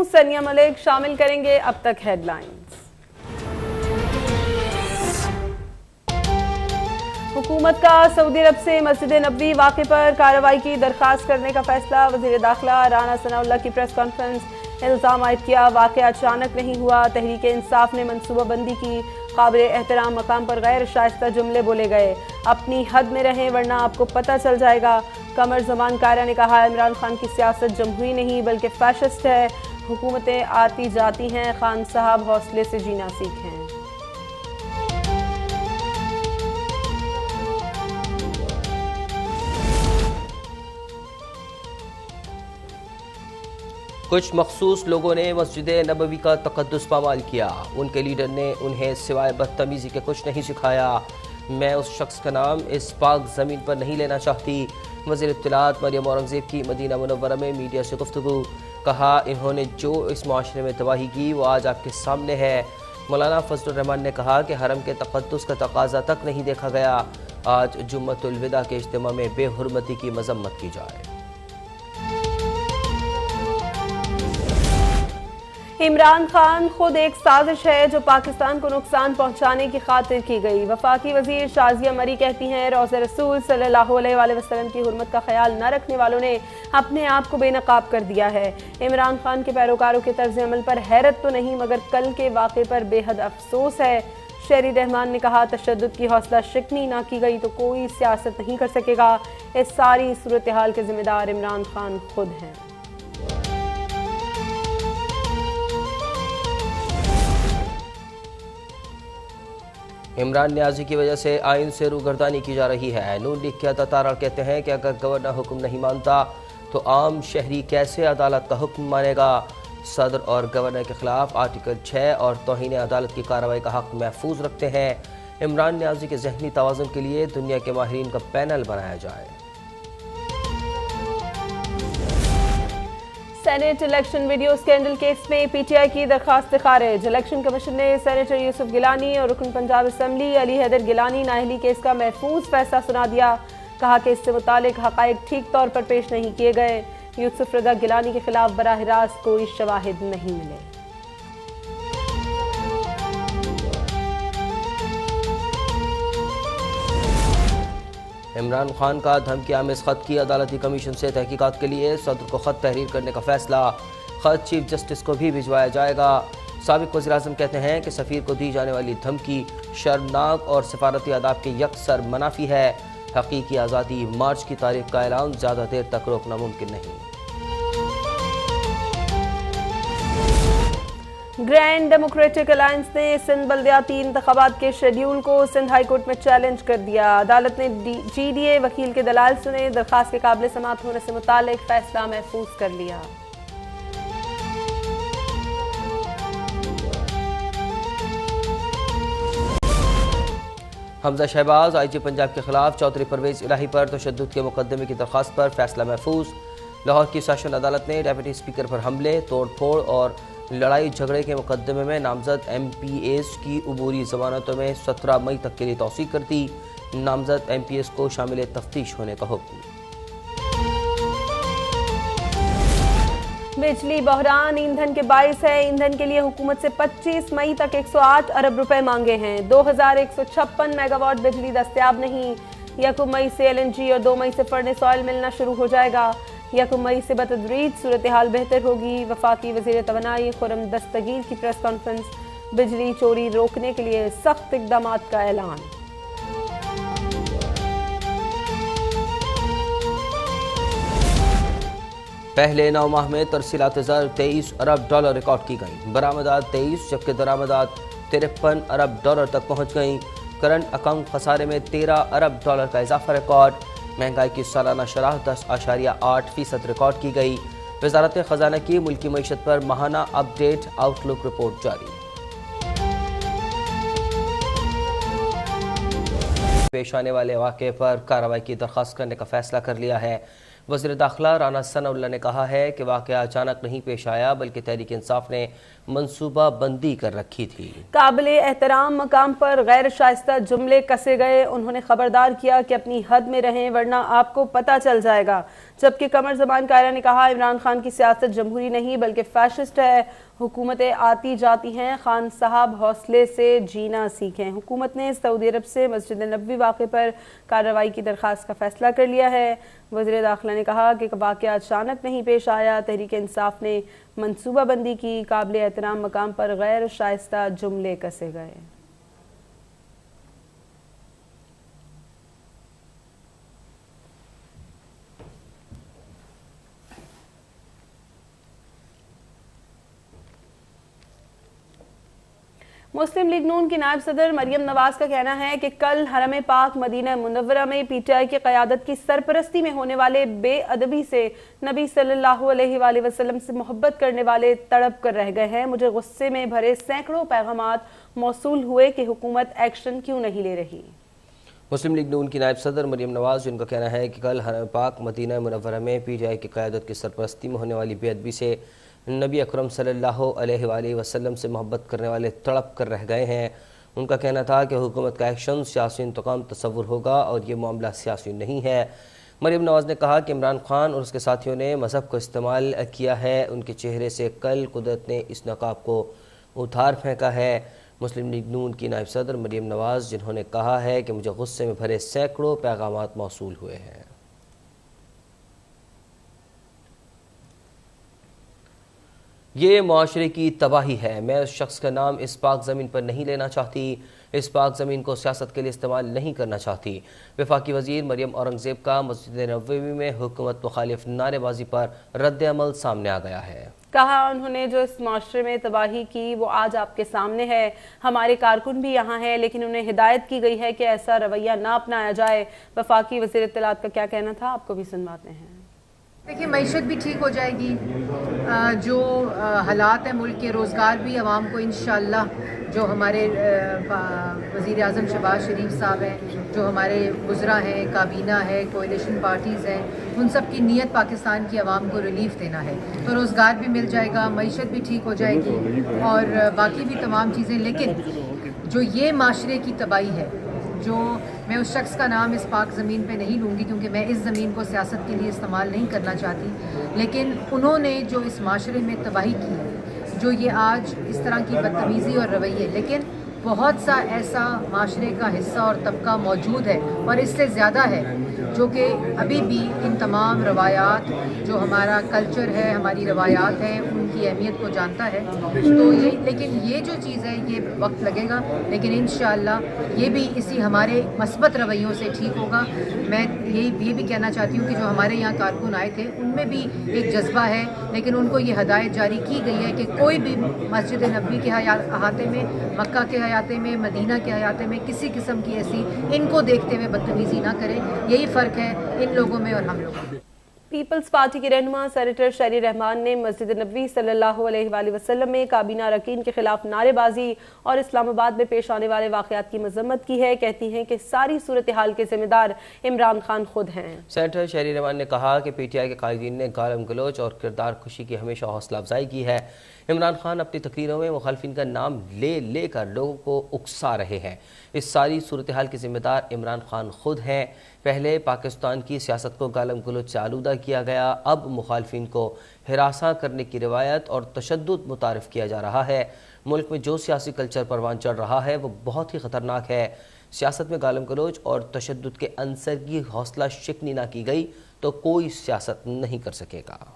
सनिया मलिक शामिल करेंगे अब तक हेडलाइंस। हुकूमत का सऊदी अरब से मस्जिद नबवी वाक़े पर कार्रवाई की दरख्वास्त करने का फैसला। वज़ीर दाखिला राना सनाउल्लाह की प्रेस कॉन्फ्रेंस। इल्ज़ाम आयद किया वाक़या अचानक नहीं हुआ, तहरीक इंसाफ ने मनसूबाबंदी की। काबिल एहतराम मकाम पर गैर शाइस्ता जुमले बोले गए। अपनी हद में रहें वरना आपको पता चल जाएगा। कमर ज़मान कारा ने कहा इमरान खान की सियासत जमहूरी नहीं बल्कि फैशिस्ट है। हुकूमतें आती जाती हैं, खान साहब हौसले से जीना सीखें। कुछ मखसूस लोगों ने मस्जिद नबवी का तक़द्दुस पामाल किया। उनके लीडर ने उन्हें सिवाय बदतमीज़ी के कुछ नहीं सिखाया। मैं उस शख्स का नाम इस पाक ज़मीन पर नहीं लेना चाहती। वज़ीर इत्तलात मरियम औरंगज़ेब की मदीना मुनव्वरा में मीडिया से गुफ्तगू। कहा इन्होंने जो इस मुआशरे में तबाही की वो आज आपके सामने है। मौलाना फजलुर रहमान ने कहा कि हरम के तक़द्दुस का तकाजा तक नहीं देखा गया। आज जुम्मतुल विदा के इज्तिमा में बेहुरमती की मजम्मत की जाए। इमरान खान खुद एक साजिश है जो पाकिस्तान को नुकसान पहुंचाने की खातिर की गई। वफाकी वजीर शाजिया मरी कहती हैं रोज़े रसूल सल्लल्लाहु अलैहि वसल्लम की हुर्मत का ख्याल न रखने वालों ने अपने आप को बेनकाब कर दिया है। इमरान खान के पैरोकारों के तर्ज अमल पर हैरत तो नहीं मगर कल के वाक़े पर बेहद अफसोस है। शेरी रहमान ने कहा तशद्दुद की हौसला शिकनी ना की गई तो कोई सियासत नहीं कर सकेगा। इस सारी सूरत हाल के जिम्मेदार इमरान खान खुद हैं। इमरान न्याजी की वजह से आइन से रूगर्दानी की जा रही है। नून लीग के तारा कहते हैं कि अगर गवर्नर हुक्म नहीं मानता तो आम शहरी कैसे अदालत का हुक्म मानेगा। सदर और गवर्नर के खिलाफ आर्टिकल 6 और तौहीन अदालत की कार्रवाई का हक महफूज रखते हैं। इमरान न्याजी के जहनी तवाज़ुन के लिए दुनिया के माहिरीन का पैनल बनाया जाए। Senate election video scandal case में पीटीआई की दरखास्त खारिज। इलेक्शन कमीशन ने सेनेटर यूसुफ गिलानी और रुकन पंजाब असम्बली अली हैदर गिलानी नाअहली केस का महफूज फैसला सुना दिया। कहा कि इससे मुतालिक हक़ाइक़ ठीक तौर पर पेश नहीं किए गए। यूसुफ रज़ा गिलानी के खिलाफ बराह रास्त कोई शवाहिद नहीं मिले। इमरान खान का धमकी आमेज खत की अदालती कमीशन से तहकीकात के लिए सदर को खत तहरीर करने का फैसला। खत चीफ जस्टिस को भी भिजवाया जाएगा। साबिक वज़ीर-ए-आज़म कहते हैं कि सफ़ीर को दी जाने वाली धमकी शर्मनाक और सफारती आदाब के यकसर मनाफी है। हकीकी आज़ादी मार्च की तारीख का ऐलान ज़्यादा देर तक रोकना मुमकिन नहीं। ग्रैंड डेमोक्रेटिक अलायंस ने सिंध बल्दियाती इंतखाबात के शेड्यूल को सिंध हाई कोर्ट में चैलेंज कर दिया। अदालत ने जीडीए वकील के दलाल सुने। दरखास्त के काबिल समाअत होने से मुतालिक फैसला महफूज कर लिया। हमजा शहबाज आईजी पंजाब के खिलाफ चौधरी परवेज इलाही पर तशद्दुद के मुकदमे की दरखास्त पर फैसला महफूज। लाहौर की सेशन अदालत ने डेप्यूटी स्पीकर पर हमले, तोड़ फोड़ और लड़ाई झगड़े के मुकदमे में नामजद MPAs की अबूरी जमानतों में 17 मई तक के लिए तौसीक कर दी। नामजद MPAs को शामिल तफ्तीश होने का हुक्म। बिजली बहरान ईंधन के बाइस है। ईंधन के लिए हुकूमत से 25 मई तक 108 अरब रुपए मांगे हैं। 2156 मेगावाट बिजली दस्तयाब नहीं। 1 मई से LNG और 2 मई से फर्नेस ऑयल मिलना शुरू हो जाएगा। 1 मई से बतदरीज सूरत हाल बेहतर होगी। वफाकी वज़ीर तवानाई खुरम दस्तगीर की प्रेस कॉन्फ्रेंस। बिजली चोरी रोकने के लिए सख्त इक़दामात का ऐलान। पहले 9 माह में तरसीलात ज़र 23 अरब डॉलर रिकॉर्ड की गई। बरामदात 23 जबकि दरामदात 53 अरब डॉलर तक पहुँच गई। करंट अकाउंट खसारे में 13 अरब डॉलर का इजाफा रिकॉर्ड। महंगाई की सालाना शरह 10.8% रिकॉर्ड की गई। वज़ारत ख़जाना की मुल्की मईशत पर माहाना अपडेट आउटलुक रिपोर्ट जारी। पेश आने वाले वाक़े पर कार्रवाई की दरख्वास्त करने का फैसला कर लिया है। वज़ीर दाखिला राना सनाउल्लाह ने कहा है कि वाक़या अचानक नहीं पेश आया बल्कि तहरीक इंसाफ ने मनसूबा बंदी कर रखी थी। काबिल एहतराम मकाम पर गैर शाइस्ता जुमले कसे गए। उन्होंने खबरदार किया कि अपनी हद में रहें वरना आपको पता चल जाएगा। जबकि कमर ज़मान कायरा ने कहा इमरान खान की सियासत जमहूरी नहीं बल्कि फैशिस्ट है, हुकूमतें आती जाती हैं, खान साहब हौसले से जीना सीखें। हुकूमत ने सऊदी अरब से मस्जिद नबवी वाक़े पर कार्रवाई की दरख्वास्त का फैसला कर लिया है। वज़ीर दाखिला ने कहा कि वाक़या अचानक नहीं पेश आया, तहरीक इंसाफ ने मनसूबा बंदी की, काबिल एहतराम मकाम पर गैर शाइस्ता जुमले कसे गए। मुस्लिम लीग नून की नायब सदर मरियम नवाज का कहना है कि कल हरम पाक मदीना मुनव्वरा में पीटीआई की क़यादत की सरपरस्ती में होने वाले बेअदबी से नबी सल्लल्लाहु अलैहि वसल्लम से मोहब्बत करने वाले तड़प कर रह गए हैं। मुझे गुस्से में भरे सैकड़ों पैगामात मौसूल हुए कि हुकूमत एक्शन क्यों नहीं ले रही। मुस्लिम लीग नून की नायब सदर मरियम नवाज, जिनका कहना है कि कल हरम पाक मदीना मुनव्वरा में पीटीआई की क़यादत की सरपरस्ती में होने वाली बेअदबी से नबी अकरम सल्लल्लाहु अलैहि वसल्लम से मोहब्बत करने वाले तड़प कर रह गए हैं। उनका कहना था कि हुकूमत का एक्शन सियासी इंतकाम तस्वुर होगा और ये मामला सियासी नहीं है। मरियम नवाज ने कहा कि इमरान खान और उसके साथियों ने मज़हब को इस्तेमाल किया है। उनके चेहरे से कल कुदरत ने इस नकाब को उतार फेंका है। मुस्लिम लीग नून की नायब सदर मरियम नवाज, जिन्होंने कहा है कि मुझे गुस्से में भरे सैकड़ों पैगामात मौसूल हुए हैं। ये माशरे की तबाही है। मैं उस शख्स का नाम इस पाक ज़मीन पर नहीं लेना चाहती, इस पाक ज़मीन को सियासत के लिए इस्तेमाल नहीं करना चाहती। वफाकी वज़ीर मरियम औरंगज़ेब का मस्जिद नबवी में हुकूमत मुखालिफ नारेबाजी पर रद्द अमल सामने आ गया है। कहा उन्होंने जो इस माशरे में तबाही की वो आज आपके सामने है। हमारे कारकुन भी यहाँ हैं, लेकिन उन्हें हिदायत की गई है कि ऐसा रवैया ना अपनाया जाए। वफाकी वज़ीर इत्तलात का क्या कहना था, आपको भी सुनवाते हैं। देखिए, मईशत भी ठीक हो जाएगी, जो हालात हैं मुल्क के, रोज़गार भी आवाम को इंशाअल्लाह, जो हमारे वज़ीर आज़म शहबाज शरीफ साहब हैं, जो हमारे वज़रा हैं, काबीना है, कोalition पार्टीज़ हैं, उन सब की नीयत पाकिस्तान की आवाम को रिलीफ देना है, तो रोज़गार भी मिल जाएगा, मईशत भी ठीक हो जाएगी और बाकी भी तमाम चीज़ें। लेकिन जो ये माशरे की तबाही है, जो मैं उस शख्स का नाम इस पाक ज़मीन पे नहीं लूँगी क्योंकि मैं इस ज़मीन को सियासत के लिए इस्तेमाल नहीं करना चाहती, लेकिन उन्होंने जो इस माशरे में तबाही की है, जो ये आज इस तरह की बदतमीज़ी और रवैये, लेकिन बहुत सा ऐसा माशरे का हिस्सा और तबका मौजूद है और इससे ज़्यादा है जो कि अभी भी इन तमाम रवायात, जो हमारा कल्चर है, हमारी रवायात हैं, उनकी अहमियत को जानता है। तो ये, लेकिन ये जो चीज़ है ये वक्त लगेगा, लेकिन इंशाअल्लाह ये भी इसी हमारे मस्बत रवैयों से ठीक होगा। मैं ये भी कहना चाहती हूँ कि जो हमारे यहाँ कारकुन आए थे उनमें भी एक जज्बा है, लेकिन उनको ये हदायत जारी की गई है कि कोई भी मस्जिद नबवी के अहाते में, मक्का के अहाते में, मदीना के अहाते में किसी किस्म की ऐसी इनको देखते हुए बदतमीज़ी ना करें। यही फ़र्क है इन लोगों में और हम लोगों में। पीपल्स पार्टी के रहनुमा सेनेटर शहरी रहमान ने मस्जिद नबवी सल्लल्लाहु अलैहि वसल्लम में काबीना अरकान के खिलाफ नारेबाजी और इस्लामाबाद में पेश आने वाले वाक़यात की मजम्मत की है। कहती हैं कि सारी सूरत हाल के जिम्मेदार इमरान खान खुद हैं। सेनेटर शहरी रहमान ने कहा कि पीटीआई के कायदीन ने गालम गलोच और किरदार खुशी की हमेशा हौसला अफजाई की है। इमरान खान अपनी तकरीरों में मुखालफिन का नाम ले कर लोगों को उकसा रहे हैं। इस सारी सूरत हाल के जिम्मेदार इमरान खान खुद हैं। पहले पाकिस्तान की सियासत को गालम गलोच से आलूदा किया गया, अब मुखालफिन को हिरासा करने की रिवायत और तशद्दुद मुतारिफ किया जा रहा है। मुल्क में जो सियासी कल्चर परवान चढ़ रहा है वो बहुत ही ख़तरनाक है। सियासत में गालम गलोच और तशद्दुद के अंसर की हौसला शिकनी ना की गई तो कोई सियासत नहीं कर सकेगा।